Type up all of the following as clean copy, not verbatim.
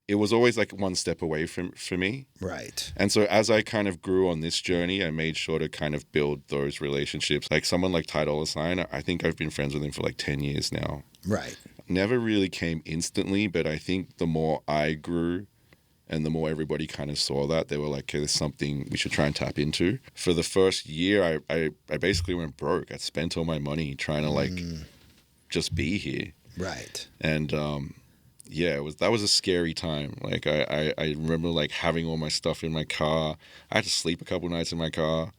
it was always like one step away for me. Right. And so as I kind of grew on this journey, I made sure to kind of build those relationships. Like someone like Dolla, I think I've been friends with him for like 10 years now. Right. Never really came instantly, but I think the more I grew and the more everybody kind of saw that, they were like, okay, there's something we should try and tap into. For the first year, I basically went broke. I spent all my money trying to like just be here. Right. And yeah, that was a scary time. Like I remember like having all my stuff in my car. I had to sleep a couple nights in my car.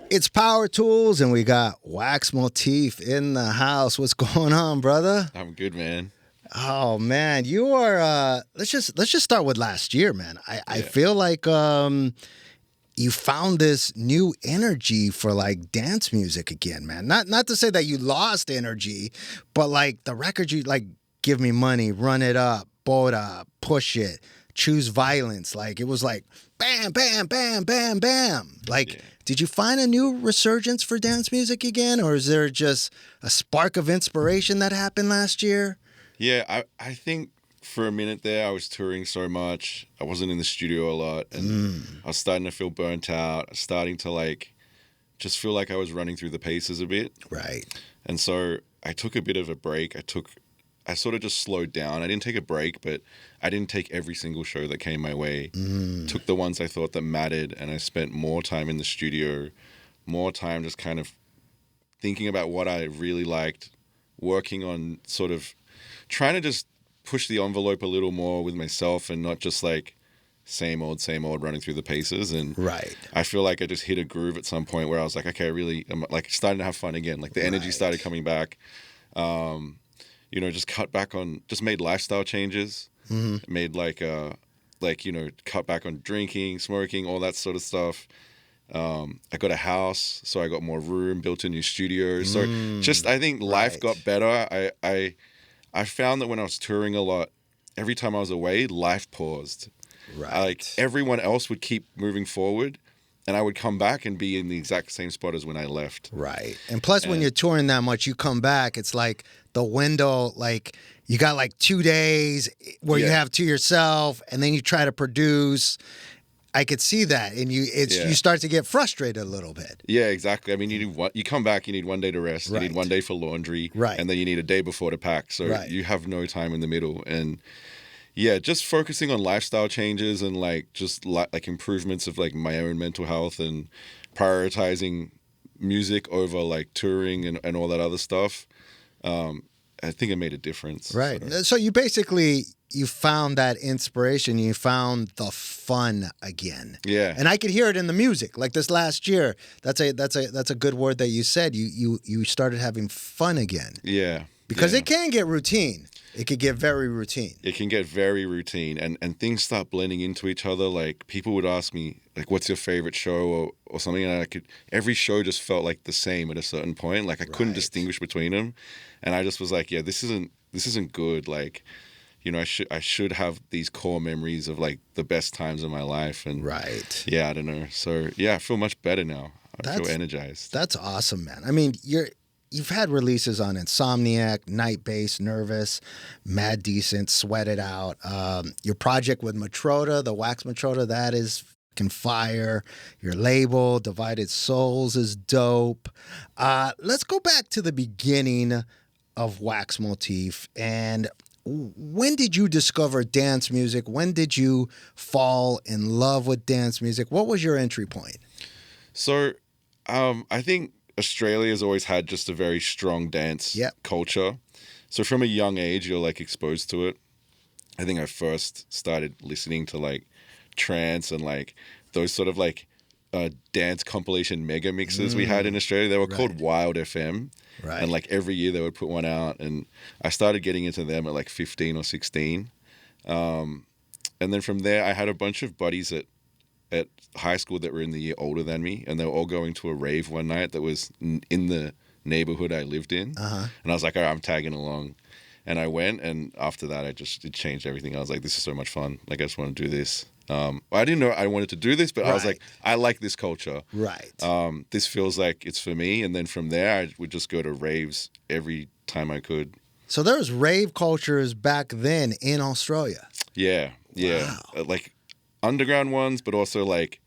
It's Powertools, and we got Wax Motif in the house. What's going on, brother? I'm good, man. Oh man, you are. Let's just start with last year, man. I feel like you found this new energy for like dance music again, man. Not to say that you lost energy, but like the record you like, Give Me Money, Run It Up, Boda, Push It, Choose Violence. Like it was like bam, bam, bam, bam, bam. Like, did you find a new resurgence for dance music again, or is there just a spark of inspiration that happened last year? Yeah, I think for a minute there I was touring so much. I wasn't in the studio a lot, and I was starting to feel burnt out, starting to like just feel like I was running through the paces a bit. Right. And so I took a bit of a break. I sort of just slowed down. I didn't take a break, but I didn't take every single show that came my way. Took the ones I thought that mattered, and I spent more time in the studio, more time just kind of thinking about what I really liked, working on sort of trying to just push the envelope a little more with myself and not just like same old running through the paces. And right. I feel like I just hit a groove at some point where I was like, okay, I'm like starting to have fun again. Like the energy started coming back. You know, just made lifestyle changes, made cut back on drinking, smoking, all that sort of stuff. I got a house, so I got more room, built a new studio. So just, I think life got better. I found that when I was touring a lot, every time I was away, life paused. Right. Like everyone else would keep moving forward, and I would come back and be in the exact same spot as when I left. Right. And plus, when you're touring that much, you come back, it's like the window, like you got like 2 days where you have to yourself, and then you try to produce. I could see that, and you start to get frustrated a little bit. Yeah, exactly. I mean, you come back, you need 1 day to rest, you need 1 day for laundry, and then you need a day before to pack. So you have no time in the middle. And yeah, just focusing on lifestyle changes and like just like improvements of like my own mental health and prioritizing music over like touring and all that other stuff. I think it made a difference. Right. So you basically, you found that inspiration. You found the fun again. Yeah. And I could hear it in the music. Like this last year, that's a good word that you said. You started having fun again. Yeah. Because it can get routine. It could get very routine. It can get very routine, and things start blending into each other. Like people would ask me, like, "What's your favorite show?" or something, and every show just felt like the same at a certain point. Like I couldn't distinguish between them, and I just was like, "Yeah, this isn't good." Like, you know, I should have these core memories of like the best times of my life, and yeah, I don't know. So yeah, I feel much better now. I feel energized. That's awesome, man. I mean, You've had releases on Insomniac, Night Bass, Nervous, Mad Decent, Sweat It Out. Your project with Matroda, the Wax Matroda, that is fucking fire. Your label, Divided Souls, is dope. Let's go back to the beginning of Wax Motif. And when did you discover dance music? When did you fall in love with dance music? What was your entry point? So I think Australia's always had just a very strong dance culture. So from a young age, you're like exposed to it. I think I first started listening to like trance and like those sort of like dance compilation mega mixes we had in Australia. They were called Wild FM. Right. And like every year they would put one out. And I started getting into them at like 15 or 16. And then from there, I had a bunch of buddies at high school that were in the year older than me, and they were all going to a rave one night that was in the neighborhood I lived in. And I was like, all right, I'm tagging along. And I went, and after that, it changed everything. I was like, this is so much fun. Like, I just want to do this. I didn't know I wanted to do this, but I was like, I like this culture. Right. This feels like it's for me. And then from there, I would just go to raves every time I could. So there was rave cultures back then in Australia. Yeah. Wow. Like underground ones, but also like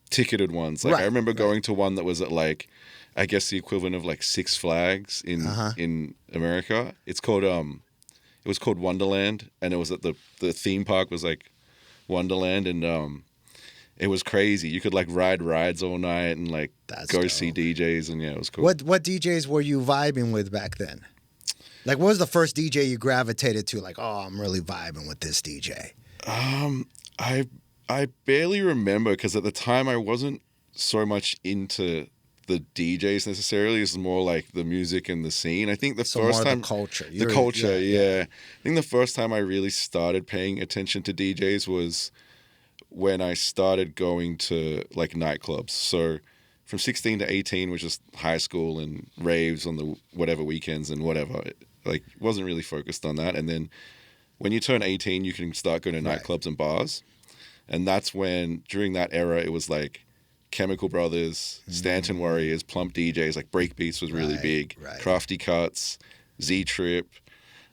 ticketed ones. Like I remember going to one that was at like, I guess the equivalent of like Six Flags in America. It's called it was called Wonderland, and it was at the theme park was like Wonderland, and it was crazy. You could like ride rides all night and like go see DJs, and it was cool. What DJs were you vibing with back then? Like, what was the first DJ you gravitated to? Like, oh, I'm really vibing with this DJ. I barely remember, because at the time I wasn't so much into the DJs necessarily. It was more like the music and the scene. I think the first time the culture. Yeah. I think the first time I really started paying attention to DJs was when I started going to like nightclubs. So from 16 to 18 was just high school and raves on the whatever weekends and whatever. Like wasn't really focused on that. And then when you turn 18, you can start going to nightclubs and bars. And that's when, during that era, it was like Chemical Brothers, Stanton Warriors, Plump DJs, like Breakbeats was really big, Crafty Cuts, Z-Trip,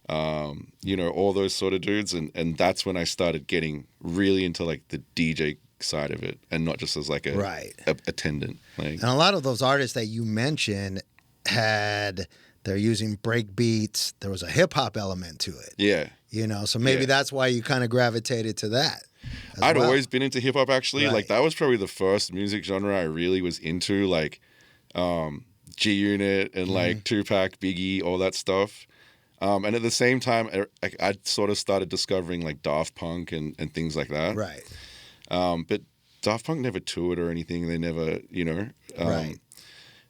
all those sort of dudes. And that's when I started getting really into like the DJ side of it, and not just as like a attendant. Like, and a lot of those artists that you mentioned they're using breakbeats. There was a hip-hop element to it. Yeah. So maybe that's why you kind of gravitated to that. I'd always been into hip hop, actually. Like that was probably the first music genre I really was into, like G Unit and like Tupac, Biggie, all that stuff. And at the same time, I sort of started discovering like Daft Punk and things like that. Right. But Daft Punk never toured or anything. They never,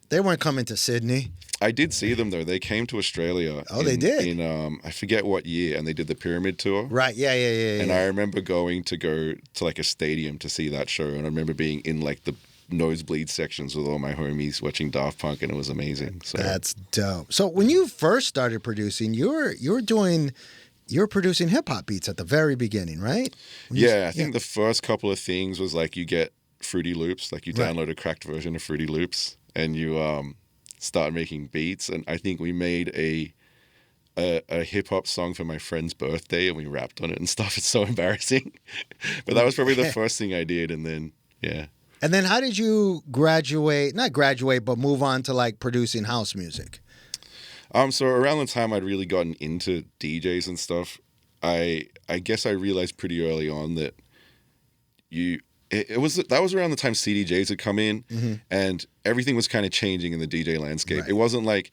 They weren't coming to Sydney. I did see them though. They came to Australia. Oh, they did? In I forget what year, and they did the Pyramid Tour. Right. Yeah. And I remember going to like a stadium to see that show, and I remember being in like the nosebleed sections with all my homies watching Daft Punk, and it was amazing. So that's dope. So when you first started producing, you were producing hip hop beats at the very beginning, right? I think the first couple of things was like you get Fruity Loops, like you download a cracked version of Fruity Loops, and you start making beats. And I think we made a hip hop song for my friend's birthday, and we rapped on it and stuff. It's so embarrassing, but that was probably the first thing I did. And then And then how did you not graduate, but move on to like producing house music? So around the time I'd really gotten into DJs and stuff, I guess I realized pretty early on that that was around the time CDJs had come in, and everything was kind of changing in the DJ landscape. It wasn't like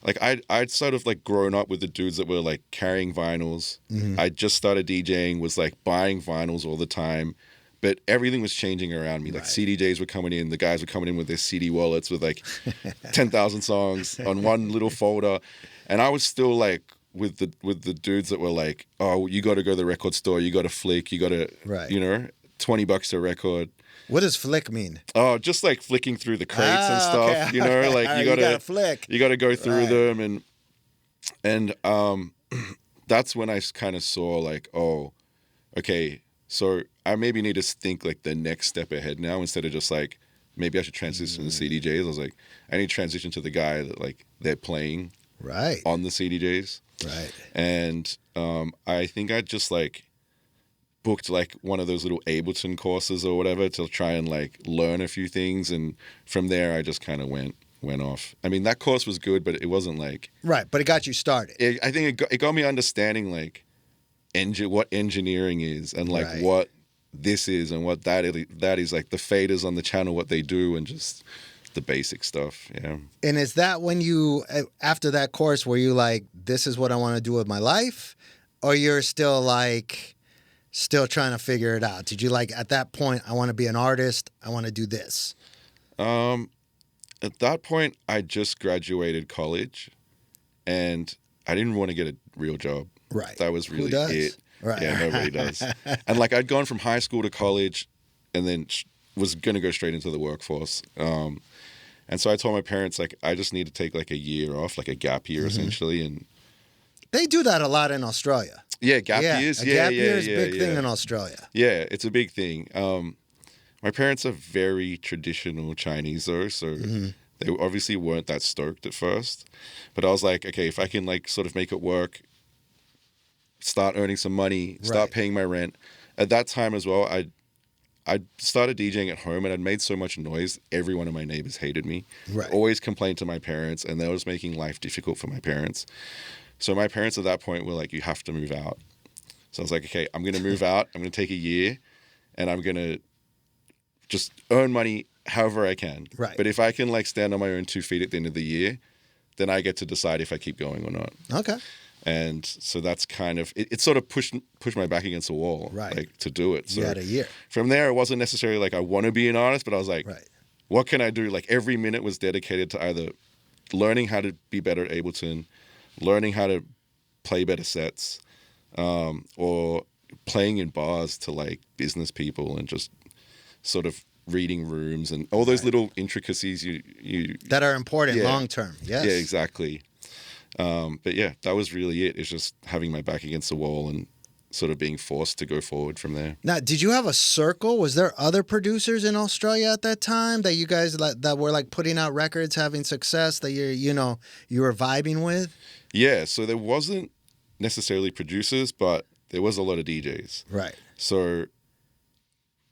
I'd sort of like grown up with the dudes that were like carrying vinyls. I just started DJing, was like buying vinyls all the time, but everything was changing around me. Like CDJs were coming in, the guys were coming in with their CD wallets with like 10,000 songs on one little folder, and I was still like with the dudes that were like, oh, you got to go to the record store, you got to flick, you got to $20 a record. What does flick mean? Oh, just like flicking through the crates and stuff. Okay. Like you gotta flick. You gotta go through them, and that's when I kind of saw like, oh, okay, so I maybe need to think like the next step ahead now, instead of just like maybe I should transition to CDJs. I was like, I need to transition to the guy that like they're playing on the CDJs. Right. And I think I just like booked like one of those little Ableton courses or whatever to try and like learn a few things, and from there I just kind of went off. I mean, that course was good, but it wasn't like but it got you started. I think it got me understanding like what engineering is, and like what this is, and what that is, like the faders on the channel, what they do, and just the basic stuff. And is that when you, after that course, were you like, this is what I want to do with my life, or you're still trying to figure it out? Did you like, at that point, I want to be an artist, I want to do this? At that point, I just graduated college, and I didn't want to get a real job. Right. That was really it. Right. Yeah, nobody does. And like I'd gone from high school to college, and then was going to go straight into the workforce. And so I told my parents, like, I just need to take like a year off, like a gap year essentially. And they do that a lot in Australia. Yeah, gap years. Gap year is a big thing in Australia. Yeah, it's a big thing. My parents are very traditional Chinese though, so They obviously weren't that stoked at first, but I was like, okay, if I can like sort of make it work, start earning some money, start paying my rent. At that time as well, I started DJing at home and I'd made so much noise, every one of my neighbors hated me. Right. Always complained to my parents, and that was making life difficult for my parents. So my parents at that point were like, you have to move out. So I was like, okay, I'm going to move out. I'm going to take a year and I'm going to just earn money however I can. Right. But if I can like stand on my own 2 feet at the end of the year, then I get to decide if I keep going or not. Okay. And so that's kind of, it sort of pushed my back against the wall, like to do it. So you had a year. From there, it wasn't necessarily like I want to be an artist, but I was like, what can I do? Like every minute was dedicated to either learning how to be better at Ableton, learning how to play better sets, or playing in bars to like business people and just sort of reading rooms and all those little intricacies you that are important long term. Yes. Yeah, exactly. But yeah, that was really it. It's just having my back against the wall and sort of being forced to go forward from there. Now, did you have a circle? Was there other producers in Australia at that time that you guys that were like putting out records, having success that you were vibing with? Yeah, so there wasn't necessarily producers, but there was a lot of DJs. Right. So,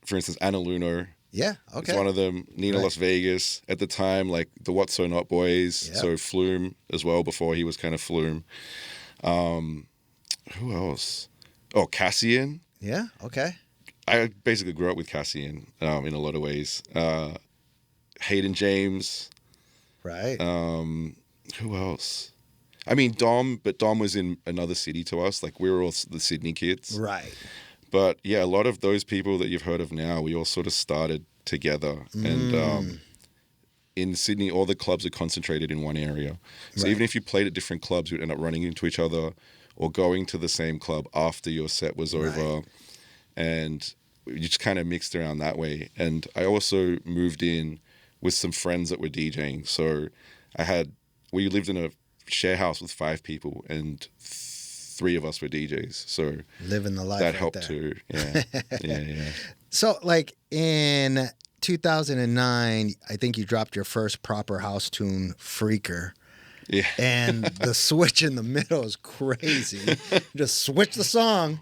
for instance, Anna Lunoe. Yeah, okay. It's one of them. Nina Las Vegas at the time, like the What So Not Boys. Yep. So Flume as well before he was kind of Flume. Who else? Oh, Cassian. Yeah, okay. I basically grew up with Cassian in a lot of ways. Hayden James. Right. Who else? I mean, Dom, but Dom was in another city to us. Like we were all the Sydney kids. Right. But yeah, a lot of those people that you've heard of now, we all sort of started together. And in Sydney, all the clubs are concentrated in one area. So even if you played at different clubs, you'd end up running into each other or going to the same club after your set was over. And you just kind of mixed around that way. And I also moved in with some friends that were DJing. So we lived in a share house with 5 people and 3 of us were DJs, so living the life that helped too. Yeah, yeah. So, like in 2009, I think you dropped your first proper house tune, "Freaker." Yeah, and the switch in the middle is crazy. Just switch the song,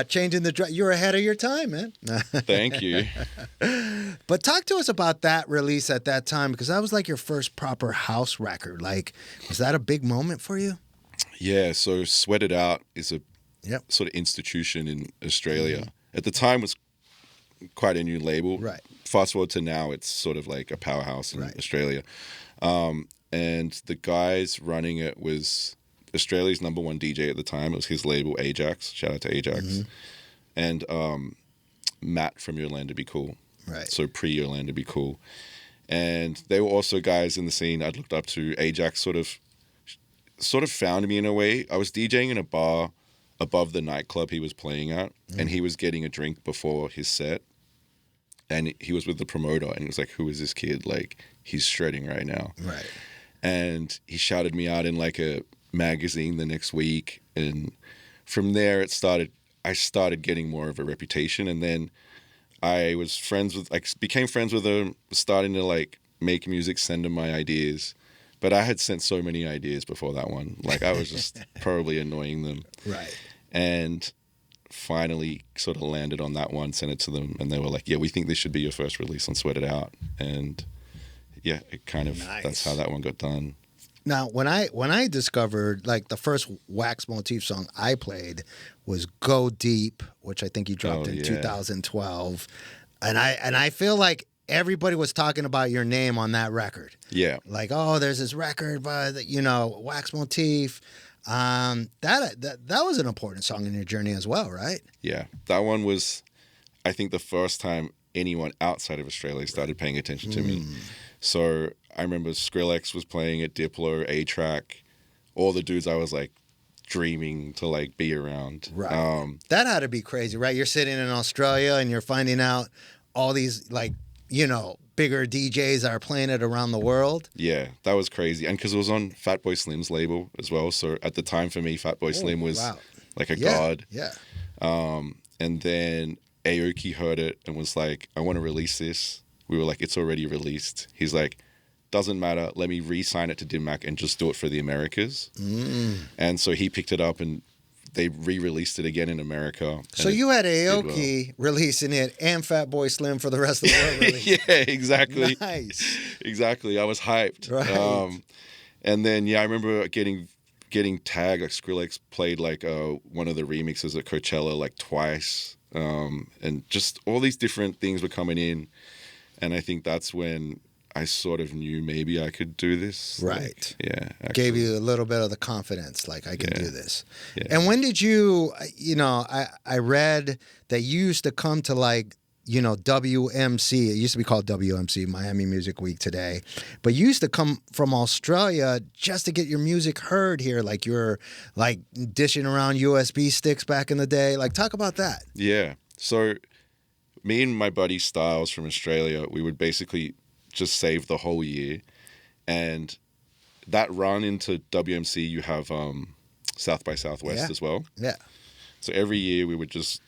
changing the. You're ahead of your time, man. Thank you. But talk to us about that release at that time, because that was like your first proper house record. Like, was that a big moment for you? Yeah, so Sweat It Out is a sort of institution in Australia. At the time, it was quite a new label. Right. Fast forward to now, it's sort of like a powerhouse in Australia. And the guys running it was Australia's #1 DJ at the time. It was his label, Ajax. Shout out to Ajax. And Matt from Your Land to Be Cool. Right. So pre-Your Land to Be Cool. And they were also guys in the scene I'd looked up to. Ajax sort of found me in a way. I was DJing in a bar above the nightclub he was playing at, and he was getting a drink before his set. And he was with the promoter, and he was like, who is this kid? Like, he's shredding right now. Right. And he shouted me out in like a magazine the next week. And from there, I started getting more of a reputation. And then I was became friends with him, starting to like make music, send him my ideas. But I had sent so many ideas before that one. Like, I was just probably annoying them. Right. And finally sort of landed on that one, sent it to them, and they were like, yeah, we think this should be your first release on Sweat It Out. And yeah, it kind of, that's how that one got done. Now, when I discovered, like, the first Wax Motif song I played was Go Deep, which I think you dropped in 2012. And I feel like everybody was talking about your name on that record. Yeah. Like, oh, there's this record by, Wax Motif. That was an important song in your journey as well, right? Yeah. That one was, I think, the first time anyone outside of Australia started paying attention to me. So I remember Skrillex was playing at Diplo, A-Trak, all the dudes I was like dreaming to like be around. Right. That had to be crazy, right? You're sitting in Australia and you're finding out all these like, bigger DJs are playing it around the world. Yeah, that was crazy. And because it was on Fatboy Slim's label as well. So at the time for me, Fatboy Slim was like a god. Yeah. And then Aoki heard it and was like, I want to release this. We were like, it's already released. He's like, doesn't matter. Let me re-sign it to Dim Mak and just do it for the Americas. And so he picked it up and they re-released it again in America. So you had Aoki releasing it and Fatboy Slim for the rest of the world release. Yeah, exactly. Nice. Exactly. I was hyped. Right. And then, I remember getting tagged. Like Skrillex played like one of the remixes at Coachella like twice. And just all these different things were coming in. And I think that's when I sort of knew maybe I could do this. Right. Like, yeah. Actually. Gave you a little bit of the confidence, like I can do this. Yeah. And when did you, I read that you used to come to like, WMC. It used to be called WMC, Miami Music Week today. But you used to come from Australia just to get your music heard here. Like you're like dishing around USB sticks back in the day. Like talk about that. Yeah. So me and my buddy Styles from Australia, we would basically just save the whole year. And that run into WMC, you have South by Southwest as well. Yeah. So every year we would just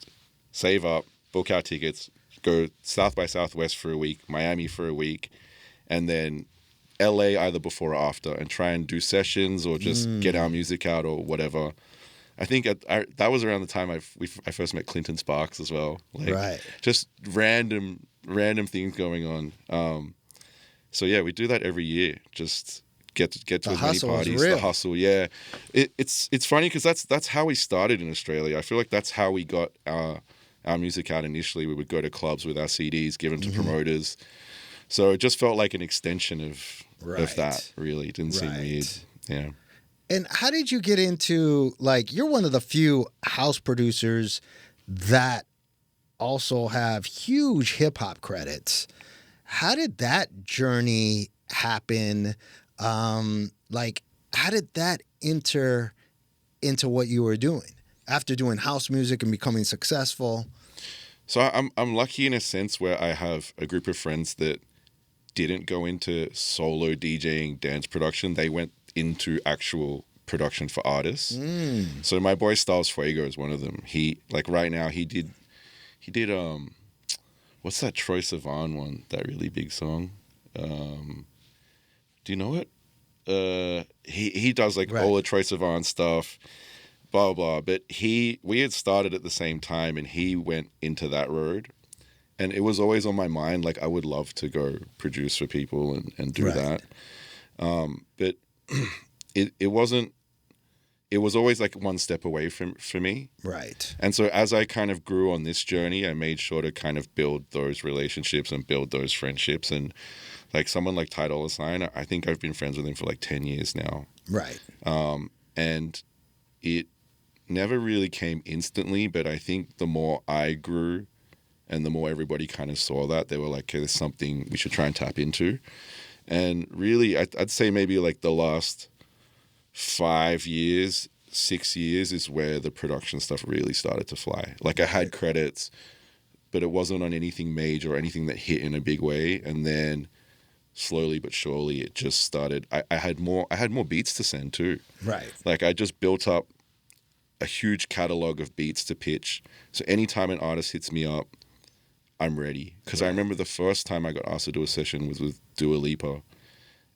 save up, book our tickets, go South by Southwest for a week, Miami for a week, and then LA either before or after, and try and do sessions or just get our music out or whatever. I think that was around the time I first met Clinton Sparks as well. Like, right. Just random things going on. So yeah, we do that every year. Just get to as many parties. The hustle, yeah. It's funny because that's how we started in Australia. I feel like that's how we got our music out initially. We would go to clubs with our CDs, give them to promoters. So it just felt like an extension of that. Really, it didn't seem weird. Yeah. And how did you get into, like, you're one of the few house producers that also have huge hip hop credits. How did that journey happen? Like, how did that enter into what you were doing after doing house music and becoming successful? So I'm lucky in a sense where I have a group of friends that didn't go into solo DJing dance production. They went into actual production for artists. So my boy Styles Fuego is one of them. He, like, right now he did what's that Troye Sivan one, that really big song? Do you know it? He does like all the Troye Sivan stuff, blah blah. But we had started at the same time, and he went into that road. And it was always on my mind, like, I would love to go produce for people and do that. But it wasn't, it was always like one step away for me. Right. And so as I kind of grew on this journey, I made sure to kind of build those relationships and build those friendships. And like someone like Ty Dolla $ign, I think I've been friends with him for like 10 years now. Right. And it never really came instantly, but I think the more I grew, and the more everybody kind of saw that, they were like, okay, there's something we should try and tap into. And really, I'd say maybe like the last 5 years, 6 years is where the production stuff really started to fly. Like I had credits, but it wasn't on anything major or anything that hit in a big way. And then slowly but surely it just started. I had more beats to send too. Right. Like I just built up a huge catalog of beats to pitch. So anytime an artist hits me up, I'm ready. Because I remember the first time I got asked to do a session was with Dua Lipa,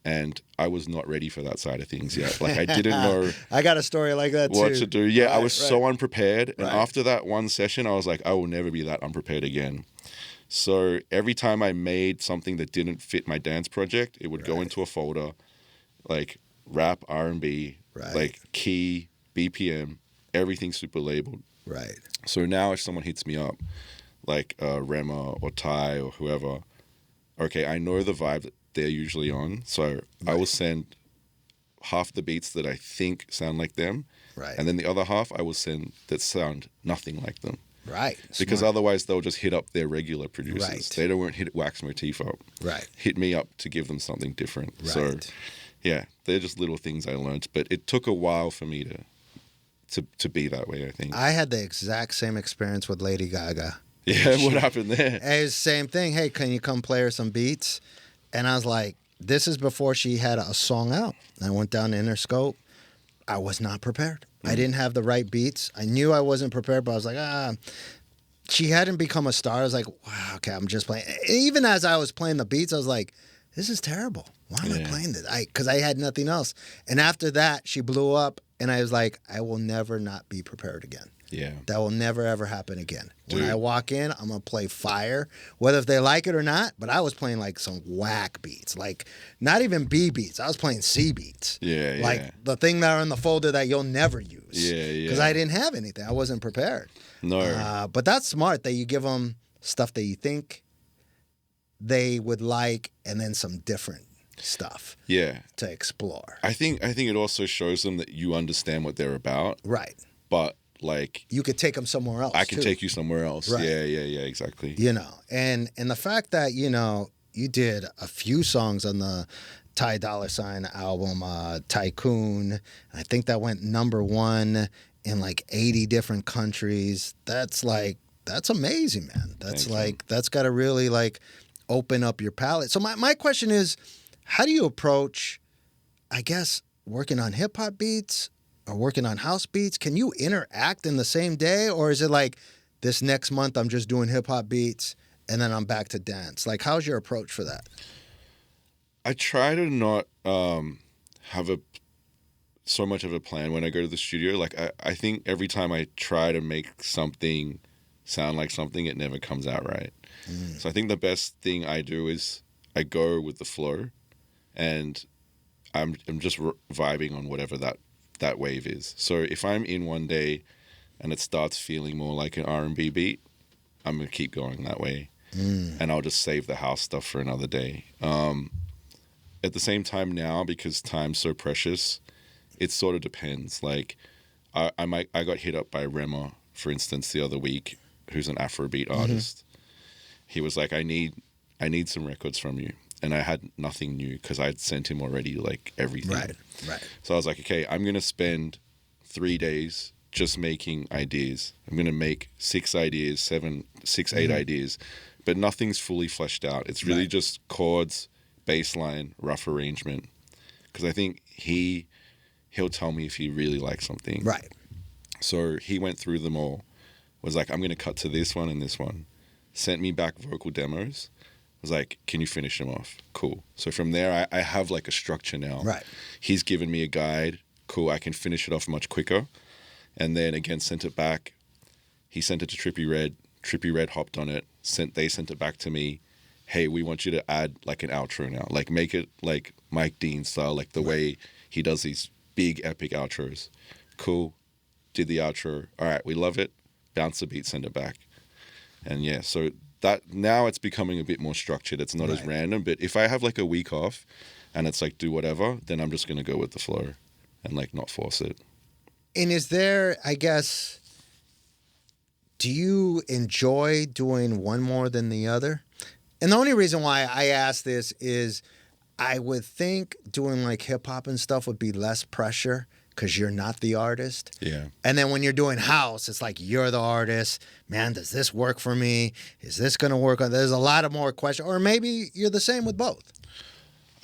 and I was not ready for that side of things yet. Like I didn't know. I got a story like that what too. to do. Yeah, I was so unprepared. And after that one session, I was like, I will never be that unprepared again. So every time I made something that didn't fit my dance project, it would go into a folder, like rap, R&B, like key, BPM, everything super labeled. Right. So now if someone hits me up, like Rema or Ty or whoever, okay, I know the vibe that they're usually on, so I will send half the beats that I think sound like them, and then the other half I will send that sound nothing like them. Right. Because otherwise they'll just hit up their regular producers. Right. They won't hit Wax Motif up. Right. Hit me up to give them something different. Right. So, yeah, they're just little things I learned, but it took a while for me to be that way, I think. I had the exact same experience with Lady Gaga. Yeah, what happened there? It was the same thing. Hey, can you come play her some beats? And I was like, this is before she had a song out. I went down to Interscope. I was not prepared. I didn't have the right beats. I knew I wasn't prepared, but I was like, she hadn't become a star. I was like, wow, okay, I'm just playing. Even as I was playing the beats, I was like, this is terrible. Why am I playing this? Because I had nothing else. And after that, she blew up, and I was like, I will never not be prepared again. Yeah. That will never, ever happen again. Dude. When I walk in, I'm going to play fire, whether if they like it or not. But I was playing like some whack beats, like not even B beats. I was playing C beats. Yeah, yeah. Like the thing that are in the folder that you'll never use. Yeah, yeah. Because I didn't have anything. I wasn't prepared. No. But that's smart that you give them stuff that you think they would like and then some different stuff. Yeah. To explore. I think it also shows them that you understand what they're about. Right. But like you could take them somewhere else. I can take you somewhere else. Right. Yeah, exactly. You know, and the fact that, you know, you did a few songs on the Ty Dolla $ign album, Tycoon. I think that went #1 in like 80 different countries. That's amazing, man. That's got to really like open up your palette. So my question is, how do you approach, I guess, working on hip hop beats or working on house beats? Can you interact in the same day? Or is it like this next month I'm just doing hip hop beats and then I'm back to dance? Like, how's your approach for that? I try to not have so much of a plan when I go to the studio. Like I think every time I try to make something sound like something, it never comes out right. So I think the best thing I do is I go with the flow, and I'm just vibing on whatever that wave is. So if I'm in one day and it starts feeling more like an R&B beat, I'm gonna keep going that way, and I'll just save the house stuff for another day. At the same time now, because time's so precious, it sort of depends. Like I got hit up by Rema, for instance, the other week, who's an Afrobeat artist. He was like, I need some records from you. And I had nothing new because I'd sent him already like everything. Right. So I was like, okay, I'm going to spend 3 days just making ideas. I'm going to make 6 ideas, 8 ideas, but nothing's fully fleshed out. It's really just chords, bass line, rough arrangement. Because I think he'll tell me if he really likes something. Right. So he went through them all, was like, I'm going to cut to this one and this one. Sent me back vocal demos. Was like, can you finish them off? Cool. So from there, I have like a structure now. Right. He's given me a guide. Cool. I can finish it off much quicker. And then again, sent it back. He sent it to Trippie Redd. Trippie Redd hopped on it. They sent it back to me. Hey, we want you to add like an outro now. Like make it like Mike Dean style, like the way he does these big epic outros. Cool. Did the outro. All right, we love it. Bounce the beat, send it back. And yeah, so that now it's becoming a bit more structured. It's not as random. But if I have like a week off and it's like do whatever, then I'm just gonna go with the flow and like not force it. And is there, I guess, do you enjoy doing one more than the other? And the only reason why I ask this is I would think doing like hip hop and stuff would be less pressure because you're not the artist. Yeah. And then when you're doing house, it's like you're the artist. Man, does this work for me? Is this going to work? There's a lot of more questions. Or maybe you're the same with both.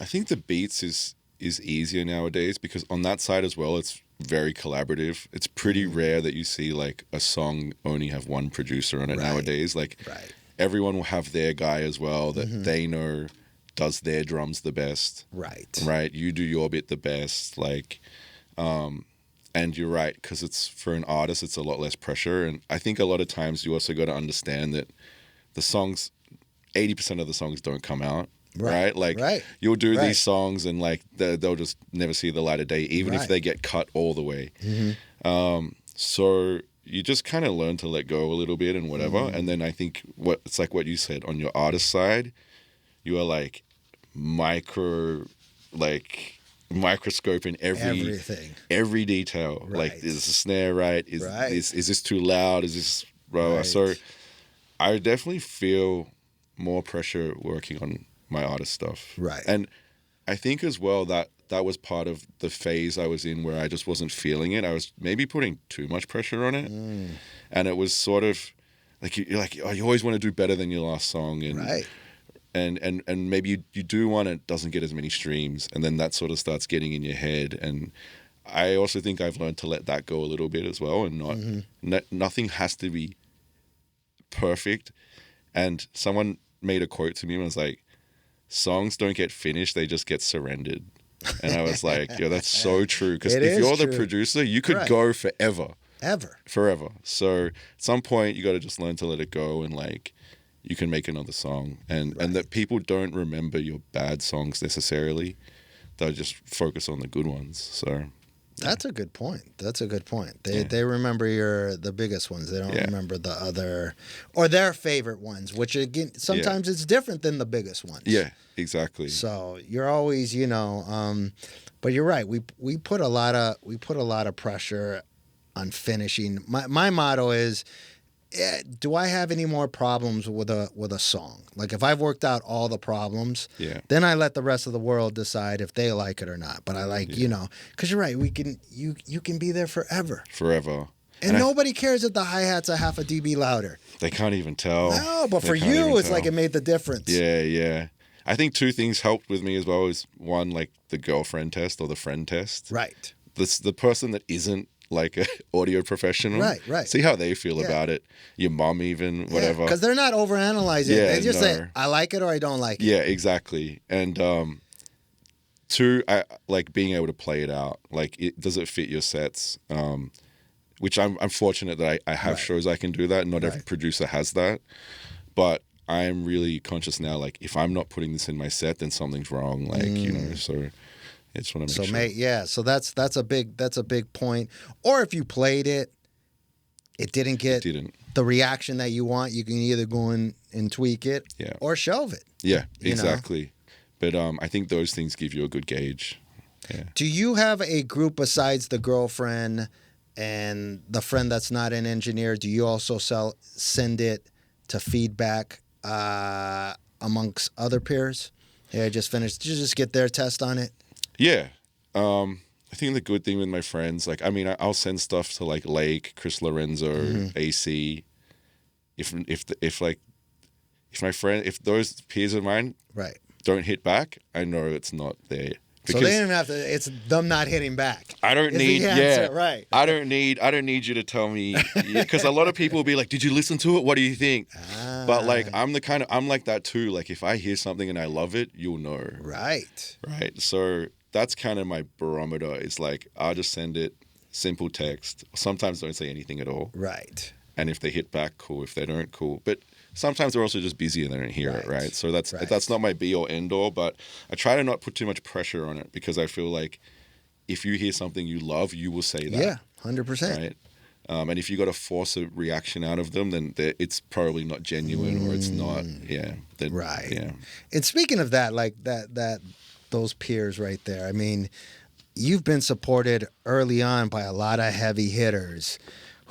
I think the beats is easier nowadays because on that side as well, it's very collaborative. It's pretty rare that you see like a song only have one producer on it nowadays. Like everyone will have their guy as well that they know does their drums the best. Right. You do your bit the best. Like, and you're right, because it's for an artist, it's a lot less pressure. And I think a lot of times you also got to understand that the songs, 80% of the songs don't come out. Right? Like, you'll do these songs and like they'll just never see the light of day, even if they get cut all the way. So you just kind of learn to let go a little bit and whatever. And then I think it's like what you said on your artist side, you are like microscoping every detail. Like, is the snare right? Is this too loud? Is this So I definitely feel more pressure working on my artist stuff. And I think as well that was part of the phase I was in where I just wasn't feeling it. I was maybe putting too much pressure on it. And it was sort of like you're like, oh, you always want to do better than your last song. And and maybe you do one, it doesn't get as many streams, and then that sort of starts getting in your head. And I also think I've learned to let that go a little bit as well, and nothing has to be perfect. And someone made a quote to me and was like, songs don't get finished, they just get surrendered. And I was like, yo, that's so true. Because It if is you're the true. producer, you could Right. go forever. Forever. So at some point, you got to just learn to let it go, and like, you can make another song. And that people don't remember your bad songs necessarily. They'll just focus on the good ones. So that's a good point. They remember the biggest ones. They don't Yeah. remember the other or their favorite ones, which again sometimes it's different than the biggest ones. Yeah, exactly. So you're always, but you're right. We put a lot of pressure on finishing. My motto is, do I have any more problems with a song? Like if I've worked out all the problems, then I let the rest of the world decide if they like it or not. But I like, because you're right. You can be there forever. And nobody cares if the hi-hat's a half a dB louder. They can't even tell. No, but for you, it's like it made the difference. Yeah. I think two things helped with me as well. Is one, like the girlfriend test or the friend test. Right. The person that isn't like an audio professional. Right. See how they feel about it. Your mom even, whatever. Because they're not overanalyzing. They just say, I like it or I don't like it. Yeah, exactly. And two, I like being able to play it out. Like, does it fit your sets? Which I'm fortunate that I have shows I can do that. Not every producer has that. But I'm really conscious now, like, if I'm not putting this in my set, then something's wrong. Like, so I just want to make sure. So that's a big point. Or if you played it, it didn't get the reaction that you want, you can either go in and tweak it or shelve it. Yeah, exactly. But I think those things give you a good gauge. Yeah. Do you have a group besides the girlfriend and the friend that's not an engineer? Do you also send it to feedback amongst other peers? Yeah, I just finished. Did you just get their test on it? Yeah. I think the good thing with my friends, like, I mean, I'll send stuff to like Lake, Chris Lorenzo, AC. If those peers of mine don't hit back, I know it's not there. So they don't have to. It's them not hitting back. I don't need. Right. I don't need you to tell me, because a lot of people will be like, "Did you listen to it? What do you think?" But like, I'm like that too. Like, if I hear something and I love it, you'll know. Right. So that's kind of my barometer. It's like, I'll just send it simple text. Sometimes don't say anything at all. Right. And if they hit back, cool. If they don't, cool. But sometimes they're also just busy and they don't hear it, right? So that's not my be or end all, but I try to not put too much pressure on it, because I feel like if you hear something you love, you will say that. Yeah, 100%. Right? And if you got to force a reaction out of them, then it's probably not genuine or it's not. Yeah. Right. Yeah. And speaking of that, like those peers right there, I mean, you've been supported early on by a lot of heavy hitters.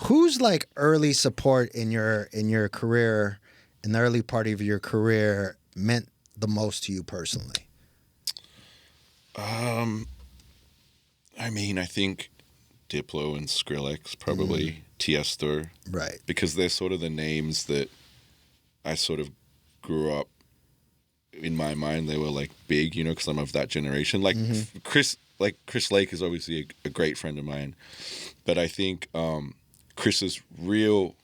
Who's like early support in your career, in the early part of your career, meant the most to you personally? I mean, I think Diplo and Skrillex, probably Tiesto. Right. Because they're sort of the names that I sort of grew up, in my mind, they were like big, because I'm of that generation. Like Chris Lake is obviously a great friend of mine. But I think Chris's real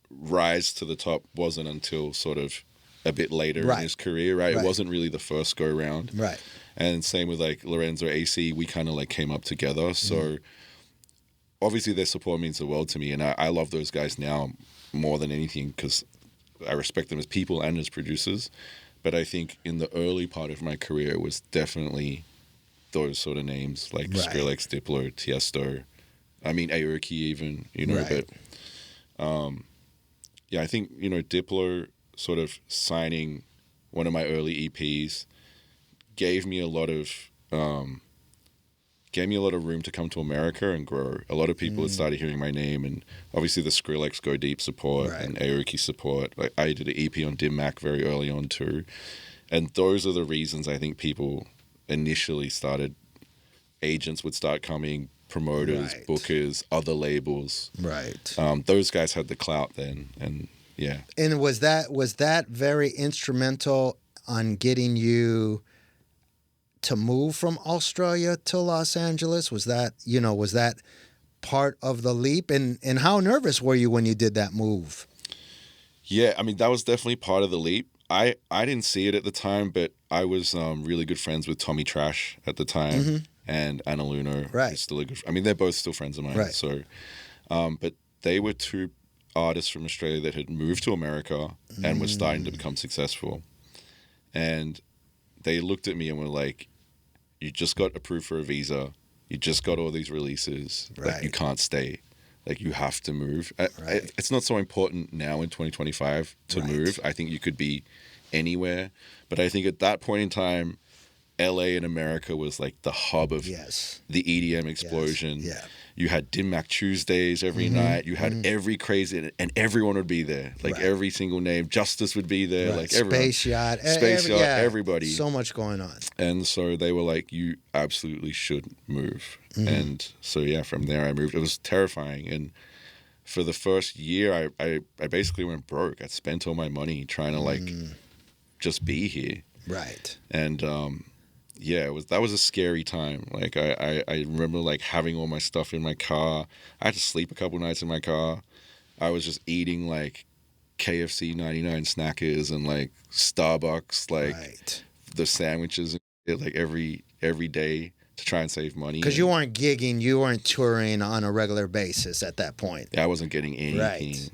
rise to the top wasn't until sort of a bit later in his career, right? It wasn't really the first go round. Right. And same with like Lorenzo, AC, we kind of like came up together. So obviously their support means the world to me. And I love those guys now more than anything, because I respect them as people and as producers. But I think in the early part of my career, it was definitely those sort of names, like Skrillex, Diplo, Tiesto. I mean, Aoki even, but I think, Diplo sort of signing one of my early EPs gave me a lot of room to come to America and grow. A lot of people had started hearing my name, and obviously the Skrillex Go Deep support and Aoki support. Like, I did an EP on Dim Mak very early on too. And those are the reasons I think people initially started, agents would start coming, promoters, bookers, other labels. Right. Those guys had the clout then, and yeah. And was that very instrumental on getting you to move from Australia to Los Angeles? Was that part of the leap? And how nervous were you when you did that move? Yeah, I mean, that was definitely part of the leap. I didn't see it at the time, but I was really good friends with Tommy Trash at the time and Anna Lunoe. Right. Who's still a good. I mean, they're both still friends of mine. Right. So, but they were two artists from Australia that had moved to America and were starting to become successful, and they looked at me and were like, "You just got approved for a visa. You just got all these releases. Right. Like, you can't stay. Like, you have to move." Right. It's not so important now in 2025 to move. I think you could be anywhere. But I think at that point in time, LA in America was like the hub of the EDM explosion. Yes. Yeah. You had Dim Mak Tuesdays every night. You had every crazy, and everyone would be there. Like every single name. Justice would be there. Like everyone. Space Yacht. Everybody. So much going on. And so they were like, you absolutely should move. And so, yeah, from there I moved. It was terrifying. And for the first year, I basically went broke. I spent all my money trying to like just be here. Right. And yeah, that was a scary time. Like I remember like having all my stuff in my car. I had to sleep a couple nights in my car. I was just eating like KFC 99 Snackers and like Starbucks, like the sandwiches like every day to try and save money. Because you weren't gigging, you weren't touring on a regular basis at that point. Yeah, I wasn't getting anything.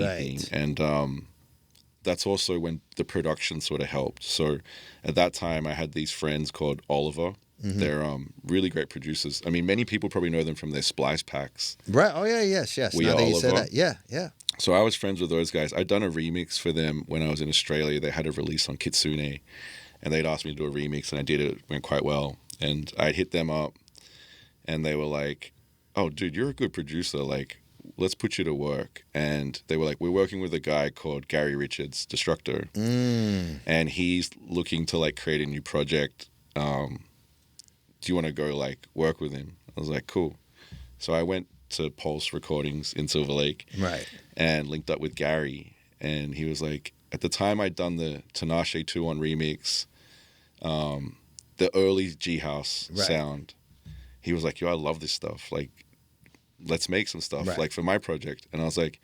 Right. And that's also when the production sort of helped. So at that time, I had these friends called Oliver. They're really great producers. I mean, many people probably know them from their Splice Packs. Right. Oh, yeah, yes. We now Are that you said Oliver. that. Yeah. So I was friends with those guys. I'd done a remix for them when I was in Australia. They had a release on Kitsune, and they'd asked me to do a remix, and I did it. It went quite well. And I'd hit them up, and they were like, "Oh, dude, you're a good producer. Like, let's put you to work." And they were like, "We're working with a guy called Gary Richards, Destructo, and he's looking to like create a new project. Do you want to go like work with him?" I was like, "Cool." So I went to Pulse Recordings in Silver Lake, and linked up with Gary, and he was like, at the time I'd done the Tinashe 2-on remix, the early G House sound. He was like, "Yo, I love this stuff. Like, let's make some stuff like for my project." And I was like,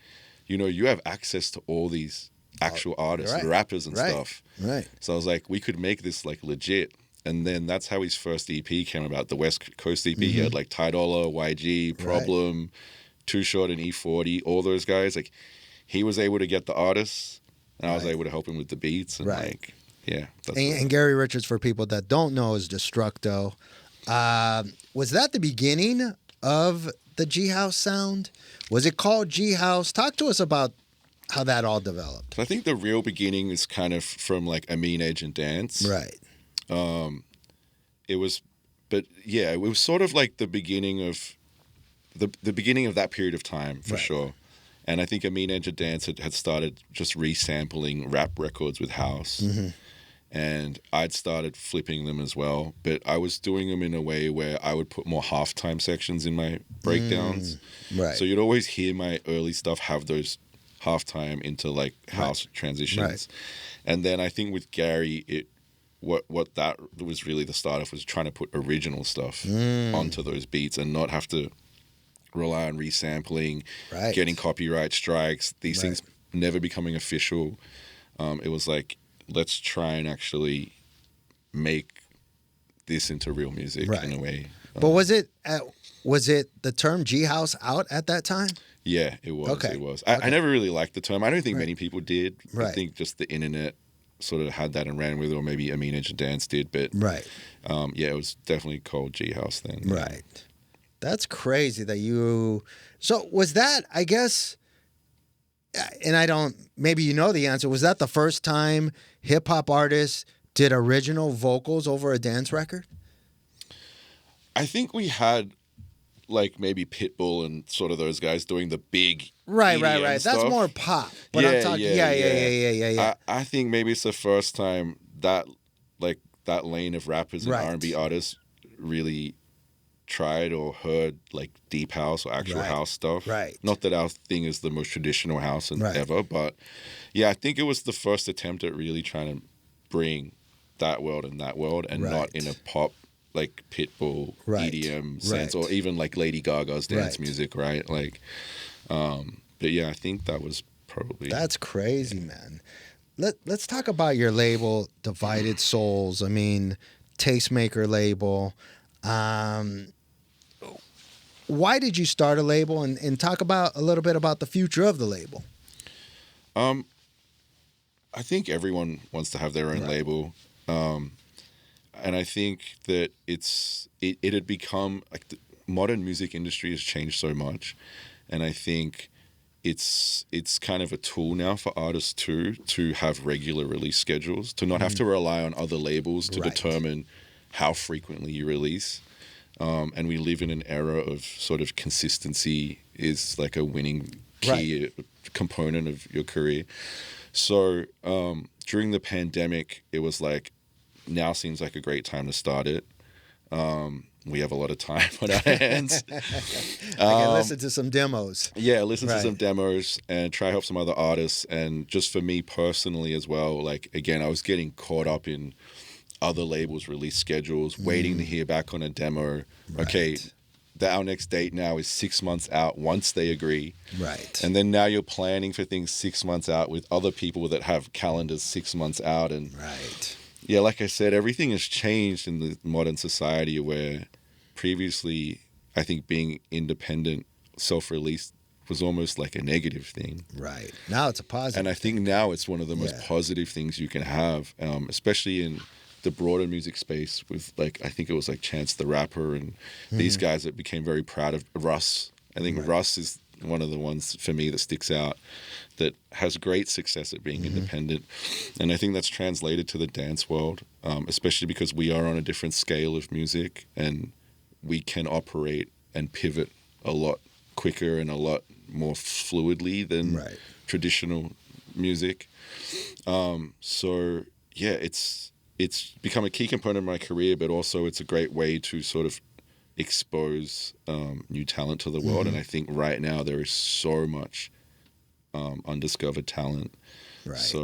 you have access to all these actual artists, rappers and stuff. Right. So I was like, we could make this like legit. And then that's how his first EP came about, the West Coast EP. He had like Dolla, YG, Problem, Too Short and E40, all those guys. Like, he was able to get the artists, and I was able to help him with the beats. And like, yeah. And Gary Richards, for people that don't know, is Destructo. Was that the beginning of the G House sound? Was it called G House? Talk to us about how that all developed. I think the real beginning is kind of from like Amin Edge and Dance. Right. It was sort of like the beginning of the beginning of that period of time for sure. And I think Amin Edge and Dance had started just resampling rap records with house. And I'd started flipping them as well, but I was doing them in a way where I would put more halftime sections in my breakdowns. Right. So you'd always hear my early stuff have those halftime into like house transitions. And then I think with Gary, what that was really the start of was trying to put original stuff onto those beats and not have to rely on resampling, getting copyright strikes, these things never becoming official. It was like, let's try and actually make this into real music in a way. But was it the term G House out at that time? Yeah, it was. Okay. It was. I never really liked the term. I don't think many people did. Right. I think just the internet sort of had that and ran with it, or maybe Amin Edge and Dance did. But yeah, it was definitely called G House then. Right. That's crazy that you. So was that, I guess, and I don't, maybe you know the answer, was that the first time hip hop artists did original vocals over a dance record? I think we had like maybe Pitbull and sort of those guys doing the big right. stuff. That's more pop. But I'm talking, yeah. I think maybe it's the first time that like that lane of rappers and R&B artists really tried or heard like deep house or actual house stuff. Right. Not that our thing is the most traditional house ever, but yeah, I think it was the first attempt at really trying to bring that world and not in a pop like Pitbull EDM sense or even like Lady Gaga's dance music, right? Like, but yeah, I think that was probably. That's crazy, man. let's talk about your label, Divided Souls. I mean, Tastemaker label. Why did you start a label, and talk about a little bit about the future of the label? I think everyone wants to have their own label. And I think that it had become like the modern music industry has changed so much, and I think it's kind of a tool now for artists too to have regular release schedules, to not have to rely on other labels to determine how frequently you release. And we live in an era of sort of consistency is like a winning key component of your career. So during the pandemic, it was like, now seems like a great time to start it. We have a lot of time on our hands. I can listen to some demos. Yeah, listen to some demos and try help some other artists. And just for me personally as well, like, again, I was getting caught up in other labels' release schedules, waiting to hear back on a demo. Right. Okay, our next date now is 6 months out once they agree. Right. And then now you're planning for things 6 months out with other people that have calendars 6 months out. And yeah, like I said, everything has changed in the modern society where previously I think being independent, self-released was almost like a negative thing. Right. Now it's a positive. And I think now it's one of the most positive things you can have, especially in the broader music space with, like, I think it was like Chance the Rapper and these guys that became very proud of Russ. I think Russ is one of the ones for me that sticks out, that has great success at being independent. And I think that's translated to the dance world, especially because we are on a different scale of music and we can operate and pivot a lot quicker and a lot more fluidly than traditional music. So yeah, it's become a key component of my career, but also it's a great way to sort of expose new talent to the world. And I think right now there is so much undiscovered talent. Right. So,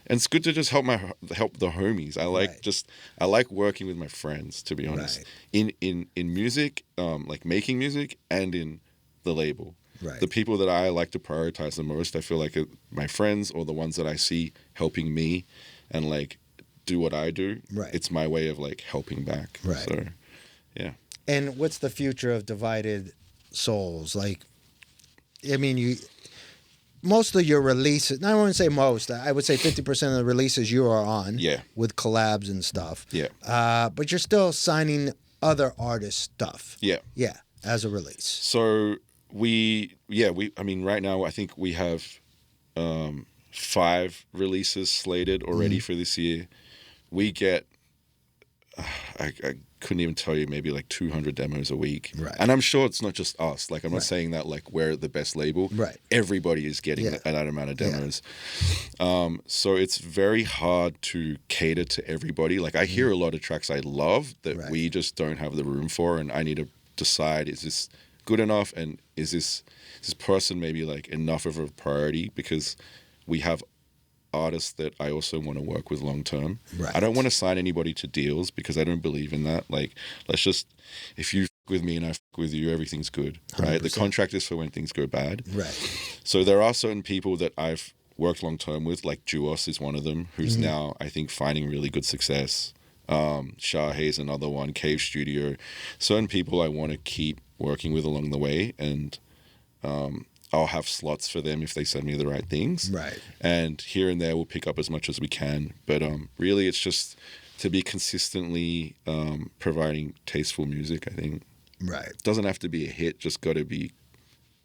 and it's good to just help the homies. I like working with my friends, to be honest. In music, like making music, and in the label. Right. The people that I like to prioritize the most, I feel like my friends, or the ones that I see helping me and like do what I do. Right. It's my way of like helping back. Right. So, yeah. And what's the future of Divided Souls? Like, I mean, most of your releases, I wouldn't say most, I would say 50% of the releases you are on with collabs and stuff. Yeah. But you're still signing other artists' stuff. Yeah. Yeah, as a release. So I mean, right now I think we have 5 releases slated already for this year. We get, I couldn't even tell you, maybe like 200 demos a week. Right. And I'm sure it's not just us. Like, I'm not saying that like we're the best label. Right. Everybody is getting that amount of demos. Yeah. So it's very hard to cater to everybody. Like, I hear a lot of tracks I love that we just don't have the room for, and I need to decide, is this good enough, and is this person maybe like enough of a priority, because we have artists that I also want to work with long term. Right. I don't want to sign anybody to deals because I don't believe in that. Like, let's just, if you f with me and I f with you, everything's good, right? 100%. The contract is for when things go bad. Right. So there are certain people that I've worked long term with, like Duos is one of them, who's now, I think, finding really good success. Shahay's another one, Cave Studio. Certain people I want to keep working with along the way, and I'll have slots for them if they send me the right things. Right. And here and there we'll pick up as much as we can. But really it's just to be consistently providing tasteful music, I think. Right. It doesn't have to be a hit, just got to be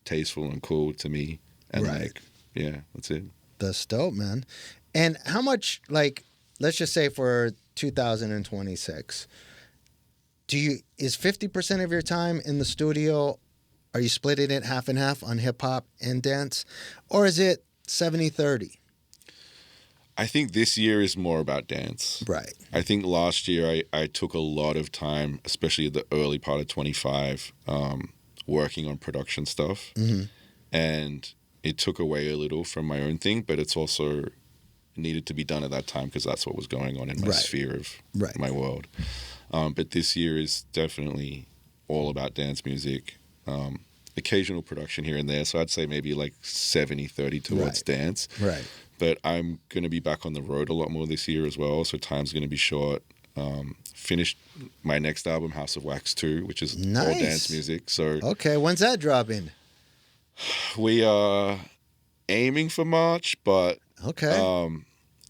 tasteful and cool to me. And like, yeah, that's it. That's dope, man. And how much, like, let's just say for 2026, is 50% of your time in the studio? Are you splitting it half and half on hip hop and dance? Or is it 70-30? I think this year is more about dance. Right. I think last year I took a lot of time, especially at the early part of 25, working on production stuff. And it took away a little from my own thing, but it's also needed to be done at that time because that's what was going on in my sphere of my world. But this year is definitely all about dance music. Occasional production here and there, so I'd say maybe like 70-30 towards dance. Right. But I'm going to be back on the road a lot more this year as well, so time's going to be short. Finished my next album, House of Wax 2, which is all dance music. So okay, when's that dropping? We are aiming for March, but okay.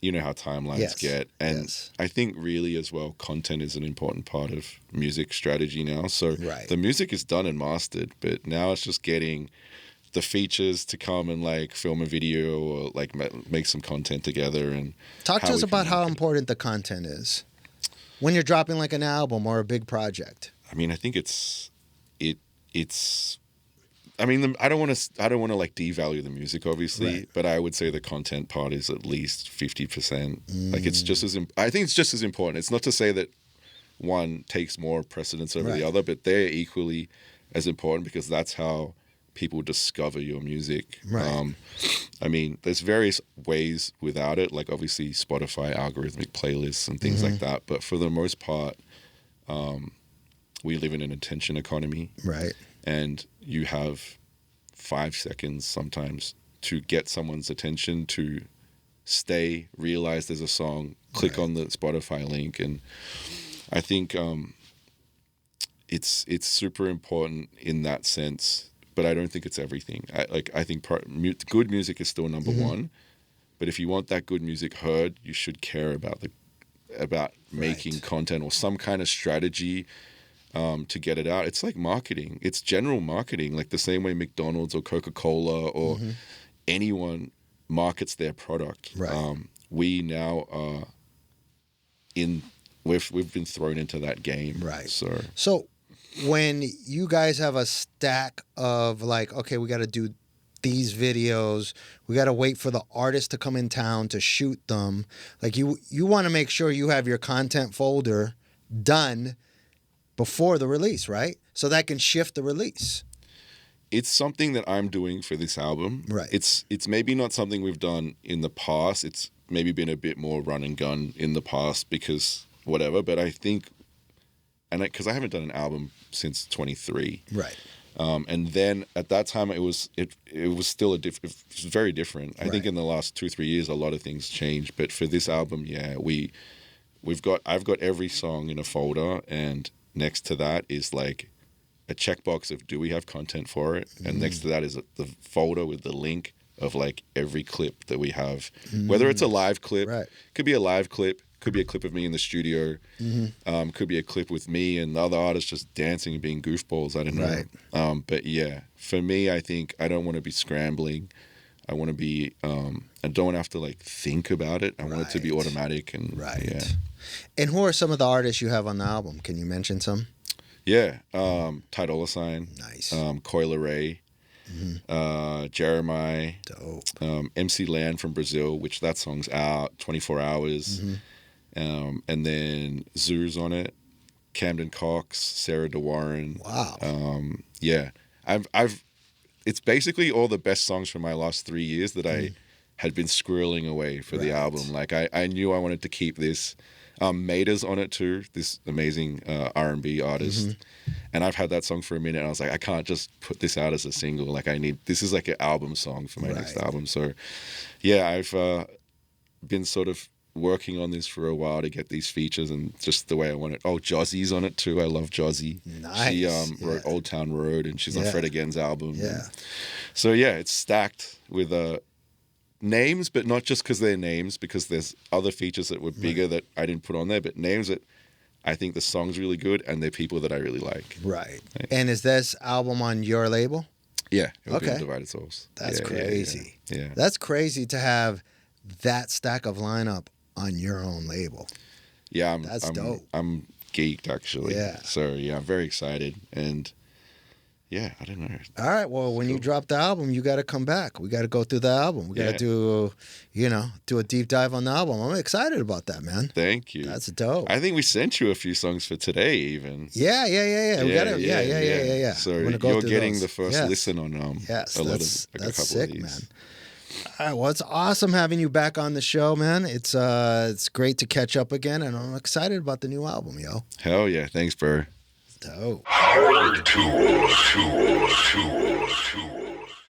You know how timelines get. And I think really as well, content is an important part of music strategy now. So the music is done and mastered, but now it's just getting the features to come and like film a video or like make some content together. And talk to us about how important the content is when you're dropping like an album or a big project. I mean, I think it's I mean, I don't want to like devalue the music, obviously, but I would say the content part is at least 50%. Like it's just I think it's just as important. It's not to say that one takes more precedence over the other, but they're equally as important because that's how people discover your music. I mean, there's various ways without it, like obviously Spotify algorithmic playlists and things like that. But for the most part, we live in an attention economy. Right. And you have 5 seconds sometimes to get someone's attention, to stay, realize there's a song, click on the Spotify link. And I think it's super important in that sense, but I don't think it's everything. I think good music is still number one, but if you want that good music heard, you should care about making content or some kind of strategy to get it out. It's like marketing. It's general marketing, like the same way McDonald's or Coca-Cola or anyone markets their product. We now are we've been thrown into that game. So when you guys have a stack of like, okay, we got to do these videos, we got to wait for the artist to come in town to shoot them. Like you want to make sure you have your content folder done before the release, right? So that can shift the release. It's something that I'm doing for this album. It's maybe not something we've done in the past. It's maybe been a bit more run and gun in the past because whatever. But I think, because I haven't done an album since 23. And then at that time it was still it was very different. I think in the last 2-3 years a lot of things changed. But for this album, I've got every song in a folder, and next to that is like a checkbox of do we have content for it, and next to that is the folder with the link of like every clip that we have, whether it's a live clip, could be a live clip, could be a clip of me in the studio, could be a clip with me and the other artists just dancing and being goofballs. I don't know. But yeah, for me, I think I don't want to be scrambling. I want to be, I don't want to have to like think about it. I want it to be automatic and yeah. And who are some of the artists you have on the album? Can you mention some? Yeah, Dolla Sign, nice. Coil Ray, Jeremiah, dope. MC Land from Brazil, which that song's out, 24 Hours, and then Zoo's on it, Camden Cox, Sara DeWarren. Wow. Yeah, I've it's basically all the best songs from my last 3 years that I had been squirreling away for the album. Like I knew I wanted to keep this. Maida's on it too, this amazing R&B artist. And I've had that song for a minute and I was like, I can't just put this out as a single. Like this is like an album song for my next album. So yeah, I've been sort of working on this for a while to get these features and just the way I want it. Oh, Jozzy's on it too. I love Jozzy. Nice. She wrote Old Town Road and she's on Fred Again's album. Yeah. So yeah, it's stacked with names, but not just because they're names, because there's other features that were bigger that I didn't put on there, but names that I think the song's really good and they're people that I really like. Right. And is this album on your label? Yeah. It will be on Divided Souls. That's crazy. Yeah. That's crazy to have that stack of lineup on your own label. Yeah. That's dope. I'm geeked actually. Yeah. So yeah, I'm very excited and yeah, I don't know. All right. Well, when you drop the album, you got to come back. We got to go through the album. We got to do a deep dive on the album. I'm excited about that, man. Thank you. That's dope. I think we sent you a few songs for today, even. Yeah. We got to. Yeah. So you're getting the first listen on yes, a lot that's of a couple sick, of these. Man. All right. Well, it's awesome having you back on the show, man. It's great to catch up again, and I'm excited about the new album, yo. Hell yeah! Thanks, bro. Dope. Powertools.